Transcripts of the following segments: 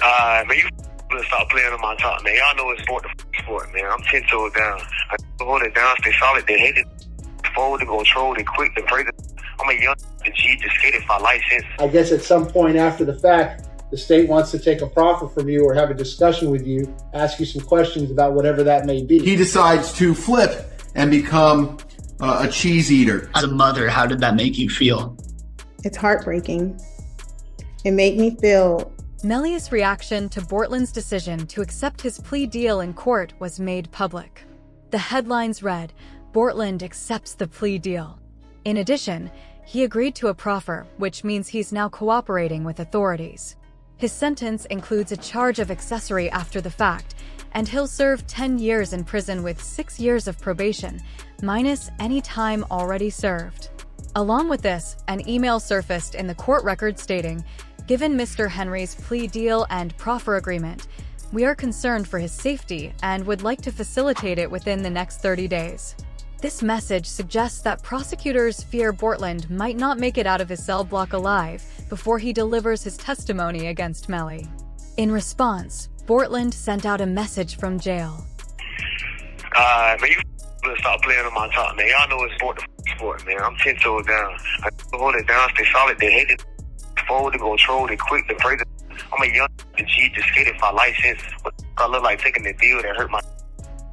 Man, you better stop playing on my top, man. Y'all know it's sport, man. I'm 10 toes down. I hold it down, stay solid. They hate it. Forward, they control, they quick, they pray. I'm a young G, just skated for license. I guess at some point after the fact, the state wants to take a proffer from you or have a discussion with you, ask you some questions about whatever that may be. He decides to flip and become a cheese eater. As a mother, how did that make you feel? It's heartbreaking. It made me feel... Melly's reaction to Bortland's decision to accept his plea deal in court was made public. The headlines read, "Bortland accepts the plea deal." In addition, he agreed to a proffer, which means he's now cooperating with authorities. His sentence includes a charge of accessory after the fact, and he'll serve 10 years in prison with 6 years of probation, minus any time already served. Along with this, an email surfaced in the court record stating, "Given Mr. Henry's plea deal and proffer agreement, we are concerned for his safety and would like to facilitate it within the next 30 days. This message suggests that prosecutors fear Bortland might not make it out of his cell block alive before he delivers his testimony against Melly. In response, Bortland sent out a message from jail. Man, you better stop playing on my top, man. Y'all know it's sport, man. I'm 10 toes down. I hold it down, stay solid. They hate it. Forward, they control, they quick, they pray. I'm a young G, just skated for license. What I look like taking the deal that hurt my...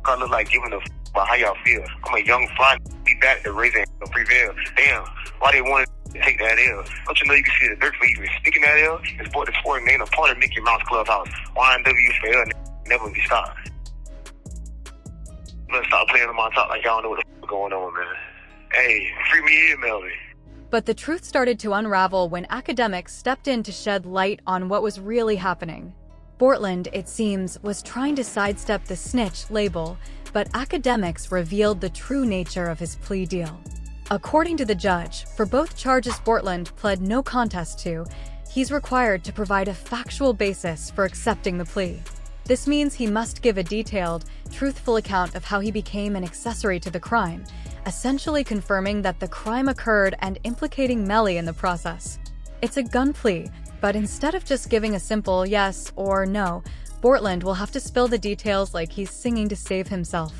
I look like giving a about how y'all feel. I'm a young fly, be back to raising and prevail. Damn, why they want to take that L? Don't you know you can see the dirt for even speaking that L? It's the sport name, a part of Mickey Mouse Clubhouse. YNW for L, never be stopped. Let's stop playing on my top like y'all know what the f going on, man. Hey, free me here, Melly. But the truth started to unravel when academics stepped in to shed light on what was really happening. Bortland, it seems, was trying to sidestep the snitch label, but academics revealed the true nature of his plea deal. According to the judge, for both charges Bortland pled no contest to, he's required to provide a factual basis for accepting the plea. This means he must give a detailed, truthful account of how he became an accessory to the crime, essentially confirming that the crime occurred and implicating Melly in the process. It's a gun plea, but instead of just giving a simple yes or no, Bortland will have to spill the details like he's singing to save himself.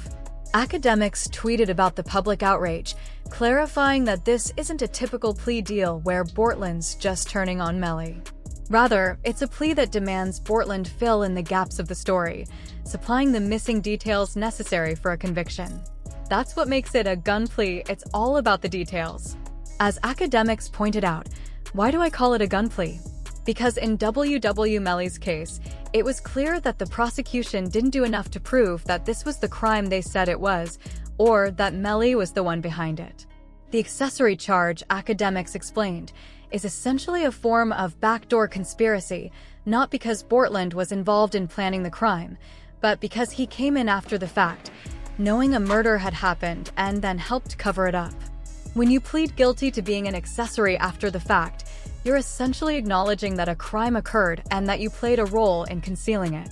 Academics tweeted about the public outrage, clarifying that this isn't a typical plea deal where Bortland's just turning on Melly. Rather, it's a plea that demands Bortland fill in the gaps of the story, supplying the missing details necessary for a conviction. That's what makes it a gun plea. It's all about the details. As academics pointed out, why do I call it a gun plea? Because in YNW Melly's case, it was clear that the prosecution didn't do enough to prove that this was the crime they said it was, or that Melly was the one behind it. The accessory charge, academics explained, is essentially a form of backdoor conspiracy, not because Bortland was involved in planning the crime, but because he came in after the fact, knowing a murder had happened and then helped cover it up. When you plead guilty to being an accessory after the fact, you're essentially acknowledging that a crime occurred and that you played a role in concealing it.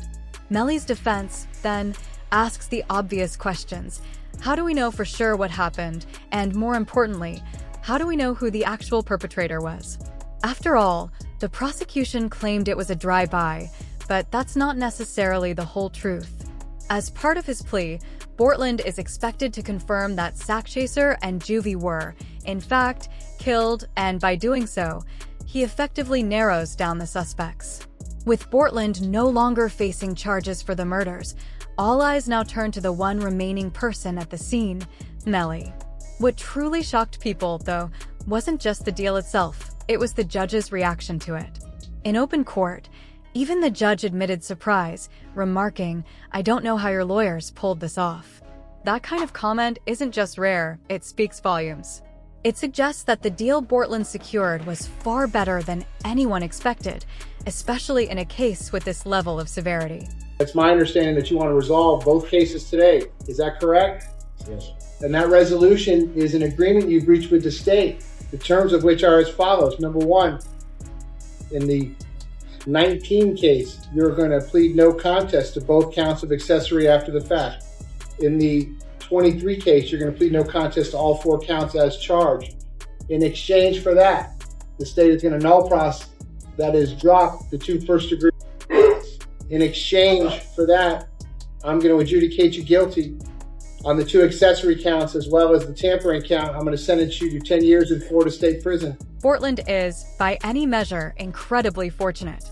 Melly's defense, then, asks the obvious questions. How do we know for sure what happened? And more importantly, how do we know who the actual perpetrator was? After all, the prosecution claimed it was a drive-by, but that's not necessarily the whole truth. As part of his plea, Bortland is expected to confirm that Sackchaser and Juvie were, in fact, killed, and by doing so, he effectively narrows down the suspects. With Bortland no longer facing charges for the murders, all eyes now turn to the one remaining person at the scene, Melly. What truly shocked people, though, wasn't just the deal itself, it was the judge's reaction to it. In open court, even the judge admitted surprise, remarking, "I don't know how your lawyers pulled this off." That kind of comment isn't just rare, it speaks volumes. It suggests that the deal Bortland secured was far better than anyone expected, especially in a case with this level of severity. It's my understanding that you want to resolve both cases today. Is that correct? Yes. And that resolution is an agreement you've reached with the state, the terms of which are as follows. Number one, in the 19 case, you're going to plead no contest to both counts of accessory after the fact. In the 23 case, you're going to plead no contest to all 4 counts as charged. In exchange for that, the state is going to null process, that is, drop the 2 first-degree In exchange for that, I'm going to adjudicate you guilty on the 2 accessory counts as well as the tampering count. I'm going to sentence you to 10 years in Florida State Prison. Bortland is, by any measure, incredibly fortunate.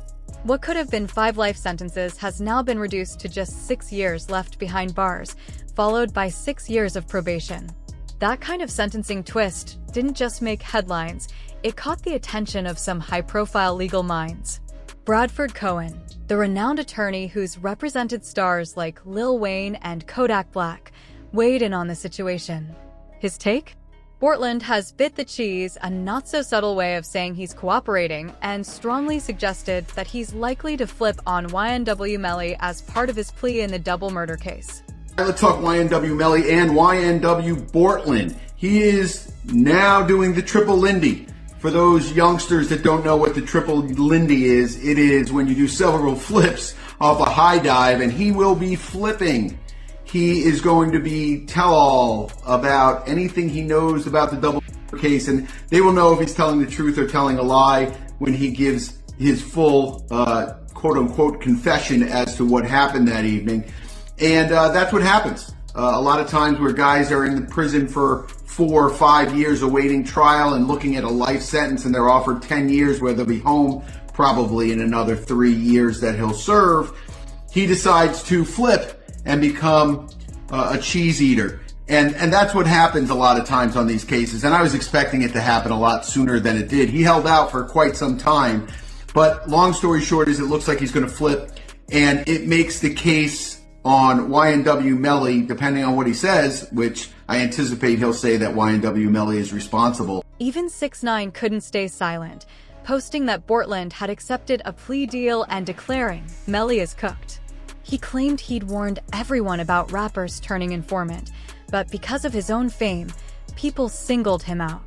What could have been 5 life sentences has now been reduced to just 6 years left behind bars, followed by 6 years of probation. That kind of sentencing twist didn't just make headlines, it caught the attention of some high-profile legal minds. Bradford Cohen, the renowned attorney who's represented stars like Lil Wayne and Kodak Black, weighed in on the situation. His take? Bortland has bit the cheese, a not-so-subtle way of saying he's cooperating, and strongly suggested that he's likely to flip on YNW Melly as part of his plea in the double murder case. Let's talk YNW Melly and YNW Bortlen. He is now doing the triple Lindy. For those youngsters that don't know what the triple Lindy is, it is when you do several flips off a high dive, and he will be flipping. He is going to be tell-all about anything he knows about the double case, and they will know if he's telling the truth or telling a lie when he gives his full quote-unquote confession as to what happened that evening. And that's what happens. A lot of times where guys are in the prison for 4 or 5 years awaiting trial and looking at a life sentence, and they're offered 10 years where they'll be home probably in another 3 years that he'll serve, he decides to flip and become a cheese eater. And that's what happens a lot of times on these cases. And I was expecting it to happen a lot sooner than it did. He held out for quite some time. But long story short is it looks like he's going to flip. And it makes the case on YNW Melly, depending on what he says, which I anticipate he'll say that YNW Melly is responsible. Even 6ix9ine couldn't stay silent, posting that Bortland had accepted a plea deal and declaring Melly is cooked. He claimed he'd warned everyone about rappers turning informant, but because of his own fame, people singled him out.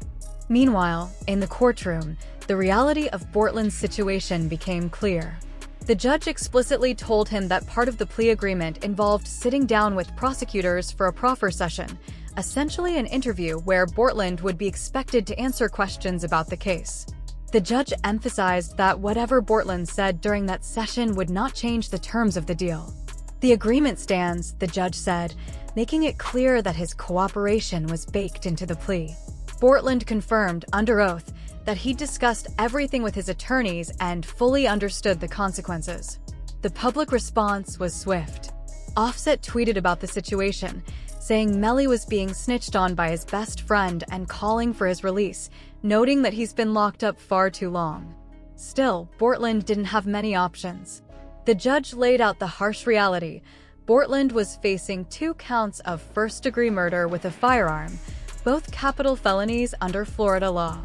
Meanwhile, in the courtroom, the reality of Bortland's situation became clear. The judge explicitly told him that part of the plea agreement involved sitting down with prosecutors for a proffer session, essentially an interview where Bortland would be expected to answer questions about the case. The judge emphasized that whatever Bortland said during that session would not change the terms of the deal. The agreement stands, the judge said, making it clear that his cooperation was baked into the plea. Bortland confirmed, under oath, that he discussed everything with his attorneys and fully understood the consequences. The public response was swift. Offset tweeted about the situation, saying Melly was being snitched on by his best friend and calling for his release, noting that he's been locked up far too long. Still, Bortland didn't have many options. The judge laid out the harsh reality. Bortland was facing 2 counts of first-degree murder with a firearm, both capital felonies under Florida law.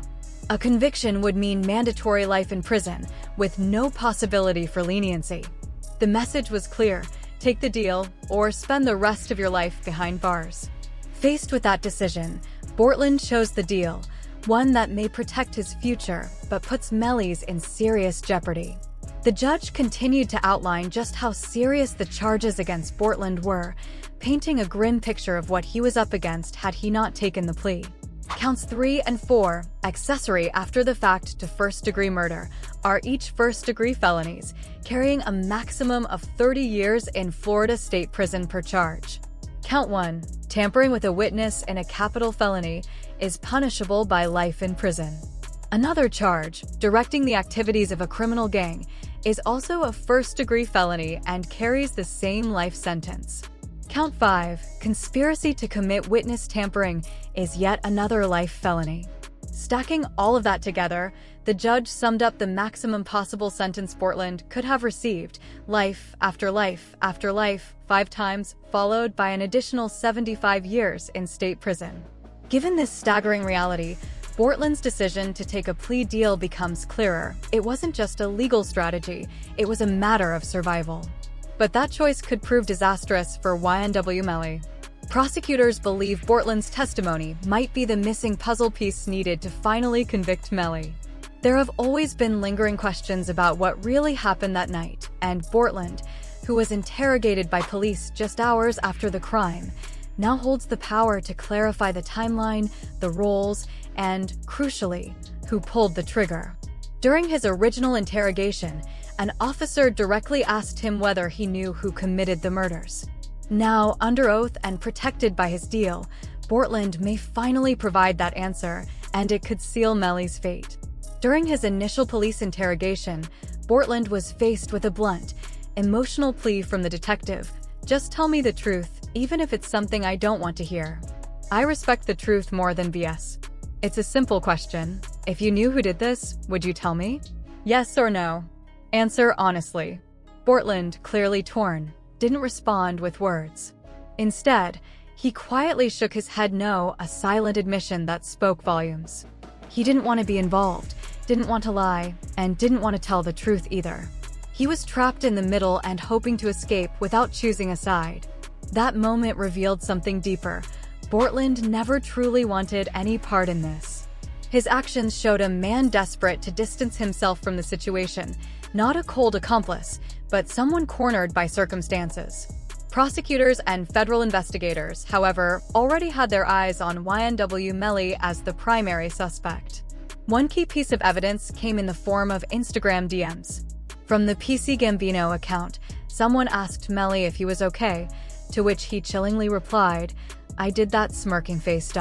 A conviction would mean mandatory life in prison, with no possibility for leniency. The message was clear: take the deal, or spend the rest of your life behind bars. Faced with that decision, Bortland chose the deal, one that may protect his future, but puts Melly's in serious jeopardy. The judge continued to outline just how serious the charges against Bortland were, painting a grim picture of what he was up against had he not taken the plea. Counts 3 and 4, accessory after the fact to first-degree murder, are each first-degree felonies, carrying a maximum of 30 years in Florida State Prison per charge. Count 1, tampering with a witness in a capital felony, is punishable by life in prison. Another charge, directing the activities of a criminal gang, is also a first-degree felony and carries the same life sentence. Count 5, conspiracy to commit witness tampering, is yet another life felony. Stacking all of that together, the judge summed up the maximum possible sentence Bortland could have received: life after life after life, 5 times, followed by an additional 75 years in state prison. Given this staggering reality, Bortland's decision to take a plea deal becomes clearer. It wasn't just a legal strategy, it was a matter of survival. But that choice could prove disastrous for YNW Melly. Prosecutors believe Bortland's testimony might be the missing puzzle piece needed to finally convict Melly. There have always been lingering questions about what really happened that night, and Bortland, who was interrogated by police just hours after the crime, now holds the power to clarify the timeline, the roles, and, crucially, who pulled the trigger. During his original interrogation, an officer directly asked him whether he knew who committed the murders. Now, under oath and protected by his deal, Bortland may finally provide that answer, and it could seal Melly's fate. During his initial police interrogation, Bortland was faced with a blunt, emotional plea from the detective. "Just tell me the truth, even if it's something I don't want to hear. I respect the truth more than BS. It's a simple question. If you knew who did this, would you tell me? Yes or no? Answer honestly." Bortland, clearly torn, didn't respond with words. Instead, he quietly shook his head no, a silent admission that spoke volumes. He didn't want to be involved, didn't want to lie, and didn't want to tell the truth either. He was trapped in the middle and hoping to escape without choosing a side. That moment revealed something deeper. Bortland never truly wanted any part in this. His actions showed a man desperate to distance himself from the situation, not a cold accomplice, but someone cornered by circumstances. Prosecutors and federal investigators, however, already had their eyes on YNW Melly as the primary suspect. One key piece of evidence came in the form of Instagram DMs. From the PC Gambino account, someone asked Melly if he was okay, to which he chillingly replied, "I did that smirking face.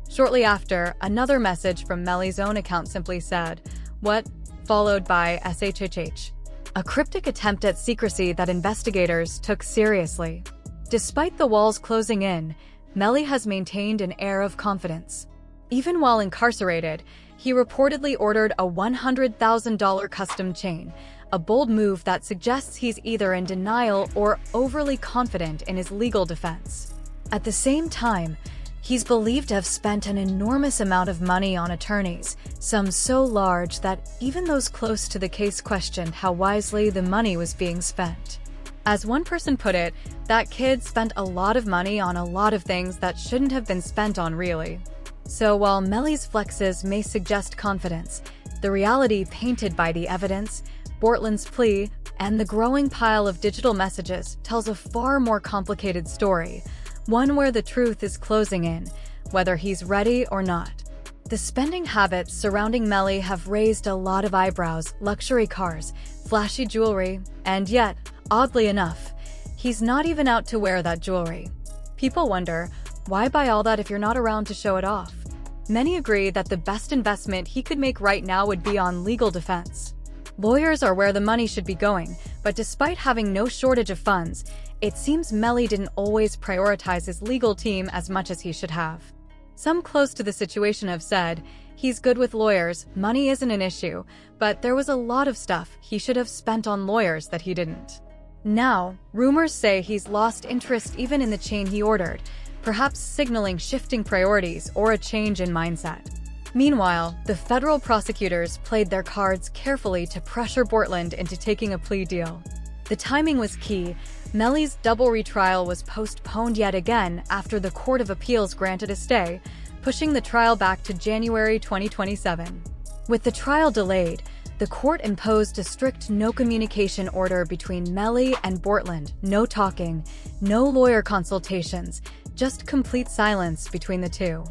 Shortly after, another message from Melly's own account simply said, "What?" followed by SHHH. A cryptic attempt at secrecy that investigators took seriously. Despite the walls closing in, Melly has maintained an air of confidence. Even while incarcerated, he reportedly ordered a $100,000 custom chain, a bold move that suggests he's either in denial or overly confident in his legal defense. At the same time, he's believed to have spent an enormous amount of money on attorneys, some so large that even those close to the case questioned how wisely the money was being spent. As one person put it, that kid spent a lot of money on a lot of things that shouldn't have been spent on really. So while Melly's flexes may suggest confidence, the reality painted by the evidence, Bortland's plea, and the growing pile of digital messages tells a far more complicated story, one where the truth is closing in, whether he's ready or not. The spending habits surrounding Melly have raised a lot of eyebrows: luxury cars, flashy jewelry, and yet, oddly enough, he's not even out to wear that jewelry. People wonder, why buy all that if you're not around to show it off? Many agree that the best investment he could make right now would be on legal defense. Lawyers are where the money should be going, but despite having no shortage of funds, it seems Melly didn't always prioritize his legal team as much as he should have. Some close to the situation have said, he's good with lawyers, money isn't an issue, but there was a lot of stuff he should have spent on lawyers that he didn't. Now, rumors say he's lost interest even in the chain he ordered, perhaps signaling shifting priorities or a change in mindset. Meanwhile, the federal prosecutors played their cards carefully to pressure Bortland into taking a plea deal. The timing was key. Melly's double retrial was postponed yet again after the Court of Appeals granted a stay, pushing the trial back to January 2027. With the trial delayed, the court imposed a strict no communication order between Melly and Bortland: no talking, no lawyer consultations, just complete silence between the two.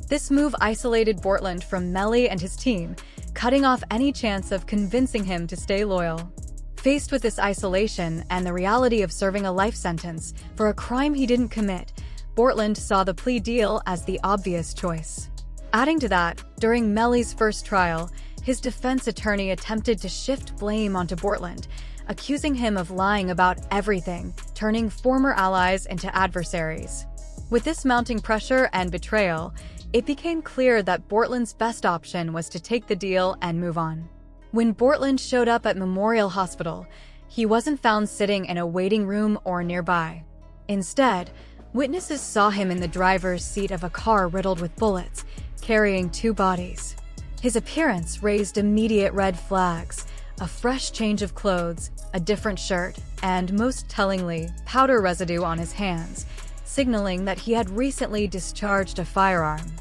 This move isolated Bortland from Melly and his team, cutting off any chance of convincing him to stay loyal. Faced with this isolation and the reality of serving a life sentence for a crime he didn't commit, Bortland saw the plea deal as the obvious choice. Adding to that, during Melly's first trial, his defense attorney attempted to shift blame onto Bortland, accusing him of lying about everything, turning former allies into adversaries. With this mounting pressure and betrayal, it became clear that Bortland's best option was to take the deal and move on. When Bortland showed up at Memorial Hospital, he wasn't found sitting in a waiting room or nearby. Instead, witnesses saw him in the driver's seat of a car riddled with bullets, carrying two bodies. His appearance raised immediate red flags: a fresh change of clothes, a different shirt, and most tellingly, powder residue on his hands, signaling that he had recently discharged a firearm.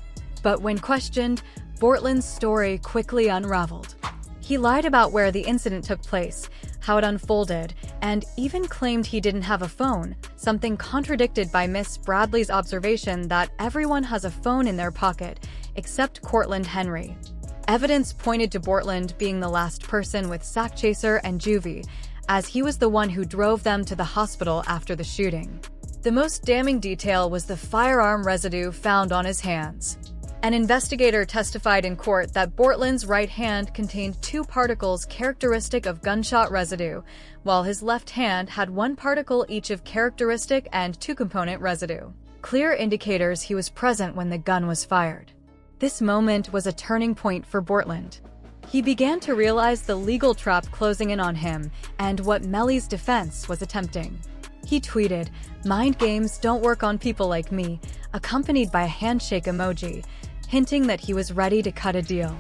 But when questioned, Bortland's story quickly unraveled. He lied about where the incident took place, how it unfolded, and even claimed he didn't have a phone, something contradicted by Miss Bradley's observation that everyone has a phone in their pocket, except Cortland Henry. Evidence pointed to Bortland being the last person with Sack Chaser and Juvie, as he was the one who drove them to the hospital after the shooting. The most damning detail was the firearm residue found on his hands. An investigator testified in court that Bortland's right hand contained 2 particles characteristic of gunshot residue, while his left hand had 1 particle each of characteristic and 2-component residue. Clear indicators he was present when the gun was fired. This moment was a turning point for Bortland. He began to realize the legal trap closing in on him and what Melly's defense was attempting. He tweeted, "Mind games don't work on people like me," accompanied by a handshake emoji, hinting that he was ready to cut a deal.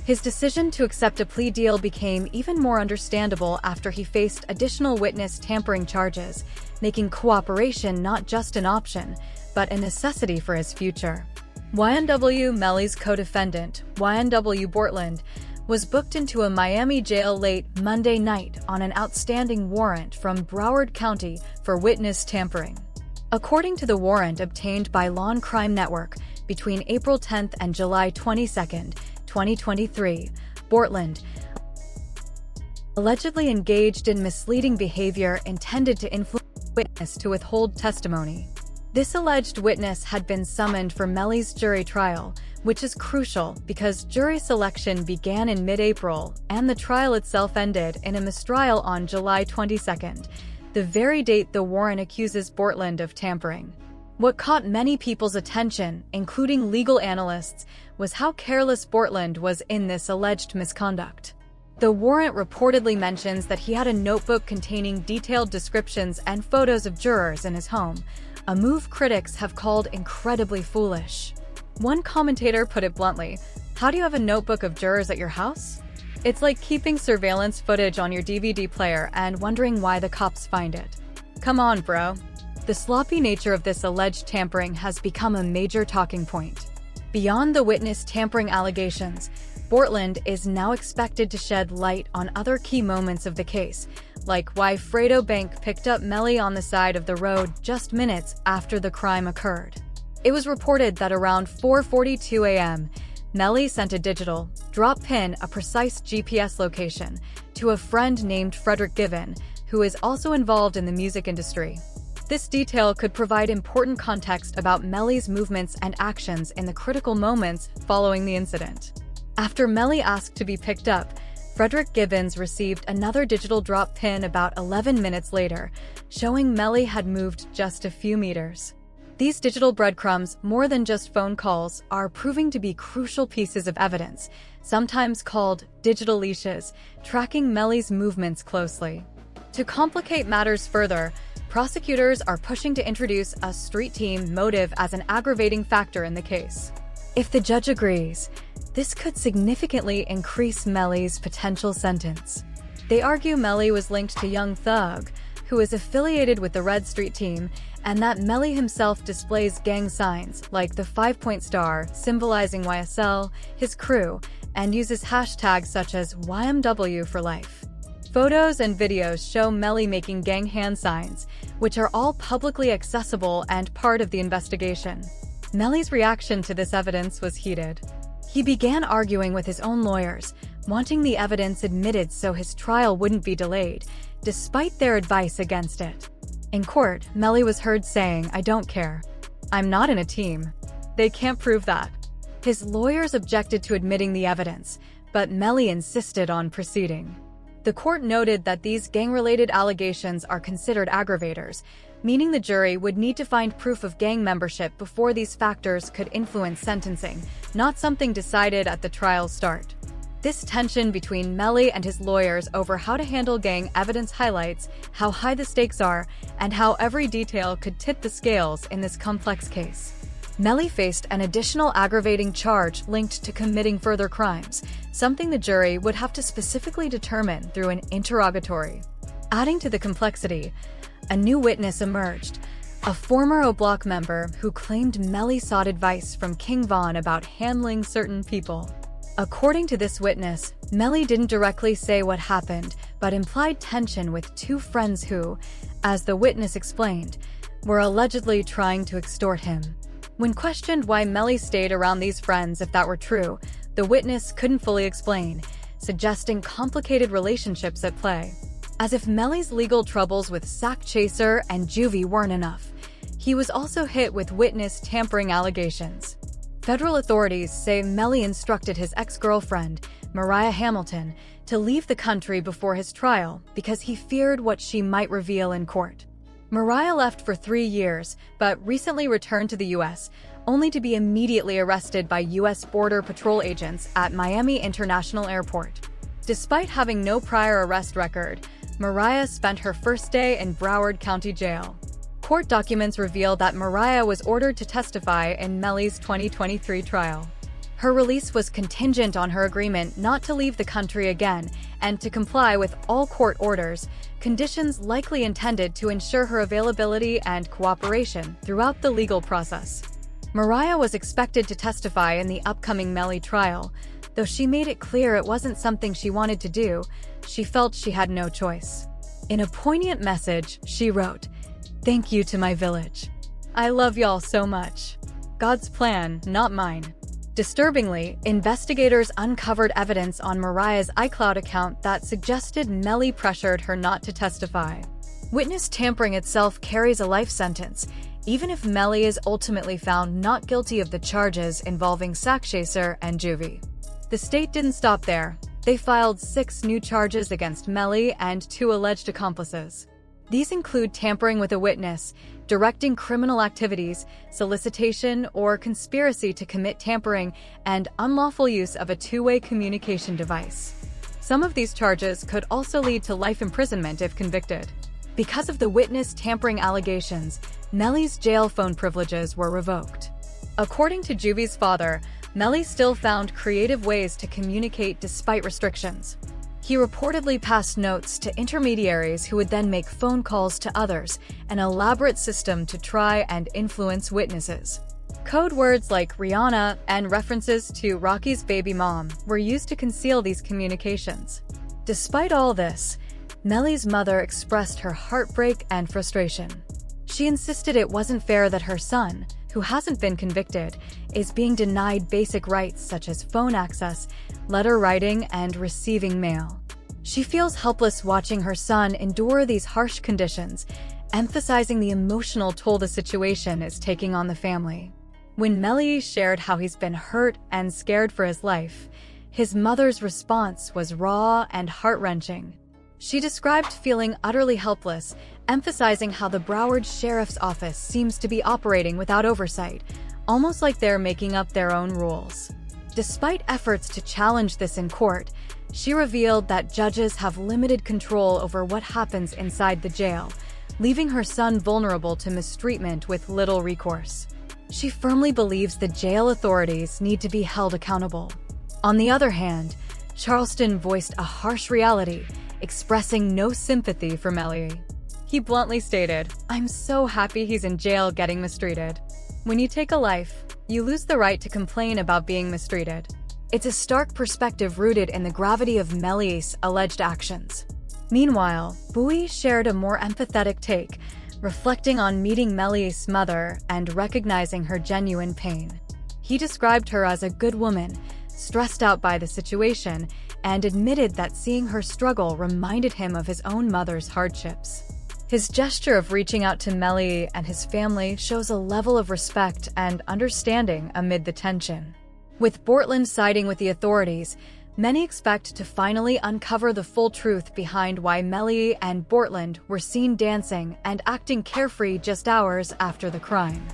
His decision to accept a plea deal became even more understandable after he faced additional witness tampering charges, making cooperation not just an option, but a necessity for his future. YNW Melly's co-defendant, YNW Bortland, was booked into a Miami jail late Monday night on an outstanding warrant from Broward County for witness tampering. According to the warrant obtained by Law and Crime Network between April 10th and July 22nd, 2023, Bortland allegedly engaged in misleading behavior intended to influence a witness to withhold testimony. This alleged witness had been summoned for Melly's jury trial, which is crucial because jury selection began in mid-April and the trial itself ended in a mistrial on July 22nd, the very date the warrant accuses Bortland of tampering. What caught many people's attention, including legal analysts, was how careless Bortland was in this alleged misconduct. The warrant reportedly mentions that he had a notebook containing detailed descriptions and photos of jurors in his home, a move critics have called incredibly foolish. One commentator put it bluntly, "How do you have a notebook of jurors at your house? It's like keeping surveillance footage on your DVD player and wondering why the cops find it. Come on, bro." The sloppy nature of this alleged tampering has become a major talking point. Beyond the witness tampering allegations, Bortland is now expected to shed light on other key moments of the case, like why Fredo Bank picked up Melly on the side of the road just minutes after the crime occurred. It was reported that around 4:42 a.m., Melly sent a digital drop pin, a precise GPS location, to a friend named Frederick Given, who is also involved in the music industry. This detail could provide important context about Melly's movements and actions in the critical moments following the incident. After Melly asked to be picked up, Frederick Gibbons received another digital drop pin about 11 minutes later, showing Melly had moved just a few meters. These digital breadcrumbs, more than just phone calls, are proving to be crucial pieces of evidence, sometimes called digital leashes, tracking Melly's movements closely. To complicate matters further, prosecutors are pushing to introduce a street team motive as an aggravating factor in the case. If the judge agrees, this could significantly increase Melly's potential sentence. They argue Melly was linked to Young Thug, who is affiliated with the Red Street team, and that Melly himself displays gang signs like the 5-point star symbolizing YSL, his crew, and uses hashtags such as YNW for life. Photos and videos show Melly making gang hand signs, which are all publicly accessible and part of the investigation. Melly's reaction to this evidence was heated. He began arguing with his own lawyers, wanting the evidence admitted so his trial wouldn't be delayed, despite their advice against it. In court, Melly was heard saying, "I don't care. I'm not in a team. They can't prove that." His lawyers objected to admitting the evidence, but Melly insisted on proceeding. The court noted that these gang-related allegations are considered aggravators, meaning the jury would need to find proof of gang membership before these factors could influence sentencing, not something decided at the trial's start. This tension between Melly and his lawyers over how to handle gang evidence highlights how high the stakes are and how every detail could tip the scales in this complex case. Melly faced an additional aggravating charge linked to committing further crimes, something the jury would have to specifically determine through an interrogatory. Adding to the complexity, a new witness emerged, a former O-Block member who claimed Melly sought advice from King Von about handling certain people. According to this witness, Melly didn't directly say what happened, but implied tension with 2 friends who, as the witness explained, were allegedly trying to extort him. When questioned why Melly stayed around these friends if that were true, the witness couldn't fully explain, suggesting complicated relationships at play. As if Melly's legal troubles with sack chaser and juvie weren't enough, he was also hit with witness tampering allegations. Federal authorities say Melly instructed his ex-girlfriend, Mariah Hamilton, to leave the country before his trial because he feared what she might reveal in court. Mariah left for 3 years, but recently returned to the U.S., only to be immediately arrested by U.S. Border Patrol agents at Miami International Airport. Despite having no prior arrest record, Mariah spent her first day in Broward County Jail. Court documents reveal that Mariah was ordered to testify in Melly's 2023 trial. Her release was contingent on her agreement not to leave the country again and to comply with all court orders, conditions likely intended to ensure her availability and cooperation throughout the legal process. Mariah was expected to testify in the upcoming Melly trial. Though she made it clear it wasn't something she wanted to do, she felt she had no choice. In a poignant message, she wrote, "Thank you to my village. I love y'all so much. God's plan, not mine." Disturbingly, investigators uncovered evidence on Mariah's iCloud account that suggested Melly pressured her not to testify. Witness tampering itself carries a life sentence, even if Melly is ultimately found not guilty of the charges involving sack chaser and juvie. The state didn't stop there. They filed 6 new charges against Melly and 2 alleged accomplices. These include tampering with a witness, directing criminal activities, solicitation or conspiracy to commit tampering, and unlawful use of a two-way communication device. Some of these charges could also lead to life imprisonment if convicted. Because of the witness tampering allegations, Melly's jail phone privileges were revoked. According to Juvie's father, Melly still found creative ways to communicate despite restrictions. He reportedly passed notes to intermediaries who would then make phone calls to others, an elaborate system to try and influence witnesses. Code words like Rihanna and references to Rocky's baby mom were used to conceal these communications. Despite all this, Melly's mother expressed her heartbreak and frustration. She insisted it wasn't fair that her son, who hasn't been convicted, is being denied basic rights such as phone access, letter writing, and receiving mail. She feels helpless watching her son endure these harsh conditions, emphasizing the emotional toll the situation is taking on the family. When Melly shared how he's been hurt and scared for his life, his mother's response was raw and heart-wrenching. She described feeling utterly helpless, emphasizing how the Broward Sheriff's Office seems to be operating without oversight, almost like they're making up their own rules. Despite efforts to challenge this in court, she revealed that judges have limited control over what happens inside the jail, leaving her son vulnerable to mistreatment with little recourse. She firmly believes the jail authorities need to be held accountable. On the other hand, Charleston voiced a harsh reality, expressing no sympathy for Melly. He bluntly stated, "I'm so happy he's in jail getting mistreated." When you take a life, you lose the right to complain about being mistreated. It's a stark perspective rooted in the gravity of Melly's alleged actions. Meanwhile, Bowie shared a more empathetic take, reflecting on meeting Melly's mother and recognizing her genuine pain. He described her as a good woman, stressed out by the situation, and admitted that seeing her struggle reminded him of his own mother's hardships. His gesture of reaching out to Melly and his family shows a level of respect and understanding amid the tension. With Bortland siding with the authorities, many expect to finally uncover the full truth behind why Melly and Bortland were seen dancing and acting carefree just hours after the crime.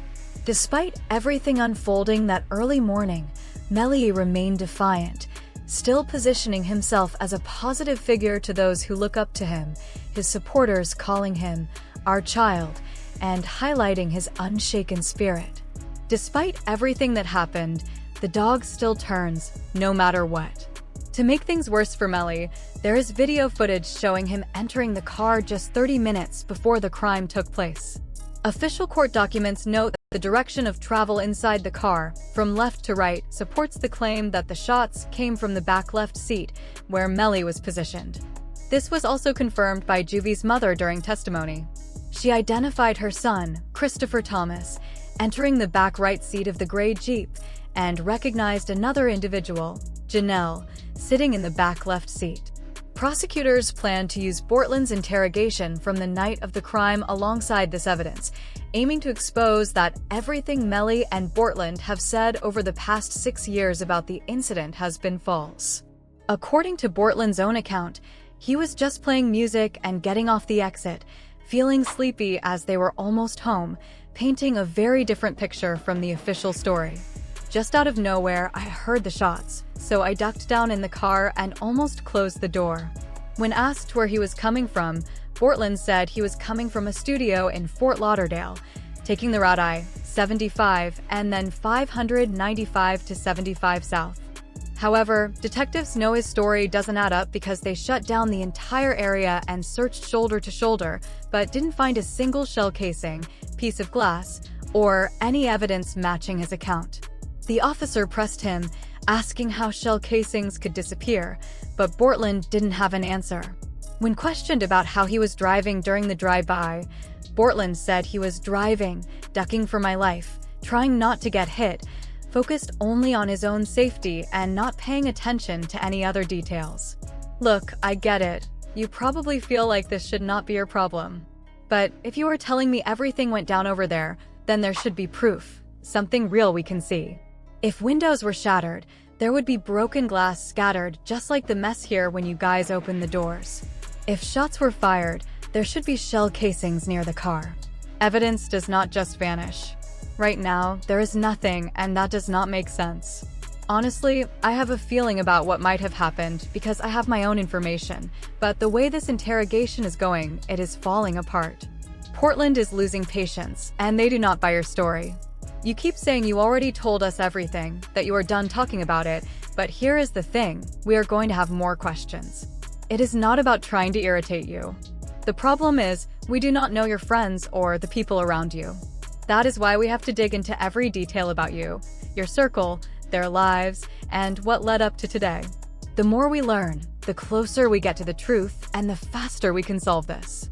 Despite everything unfolding that early morning, Melly remained defiant, still positioning himself as a positive figure to those who look up to him, his supporters calling him "our child" and highlighting his unshaken spirit. Despite everything that happened, the dog still turns, no matter what. To make things worse for Melly, there is video footage showing him entering the car just 30 minutes before the crime took place. Official court documents note that the direction of travel inside the car, from left to right, supports the claim that the shots came from the back left seat, where Melly was positioned. This was also confirmed by Juvie's mother during testimony. She identified her son, Christopher Thomas, entering the back right seat of the gray Jeep, and recognized another individual, Janelle, sitting in the back left seat. Prosecutors plan to use Bortland's interrogation from the night of the crime alongside this evidence, aiming to expose that everything Melly and Bortland have said over the past 6 years about the incident has been false. According to Bortland's own account, he was just playing music and getting off the exit, feeling sleepy as they were almost home, painting a very different picture from the official story. Just out of nowhere, I heard the shots, so I ducked down in the car and almost closed the door. When asked where he was coming from, Bortland said he was coming from a studio in Fort Lauderdale, taking the route I-75 and then 595 to 75 South. However, detectives know his story doesn't add up because they shut down the entire area and searched shoulder to shoulder, but didn't find a single shell casing, piece of glass, or any evidence matching his account. The officer pressed him, asking how shell casings could disappear, but Bortland didn't have an answer. When questioned about how he was driving during the drive-by, Bortland said he was driving, ducking for my life, trying not to get hit, focused only on his own safety and not paying attention to any other details. Look, I get it. You probably feel like this should not be your problem. But if you are telling me everything went down over there, then there should be proof, something real we can see. If windows were shattered, there would be broken glass scattered just like the mess here when you guys opened the doors. If shots were fired, there should be shell casings near the car. Evidence does not just vanish. Right now, there is nothing, and that does not make sense. Honestly, I have a feeling about what might have happened because I have my own information, but the way this interrogation is going, it is falling apart. Bortland is losing patience, and they do not buy your story. You keep saying you already told us everything, that you are done talking about it, but here is the thing, we are going to have more questions. It is not about trying to irritate you. The problem is, we do not know your friends or the people around you. That is why we have to dig into every detail about you, your circle, their lives, and what led up to today. The more we learn, the closer we get to the truth, and the faster we can solve this.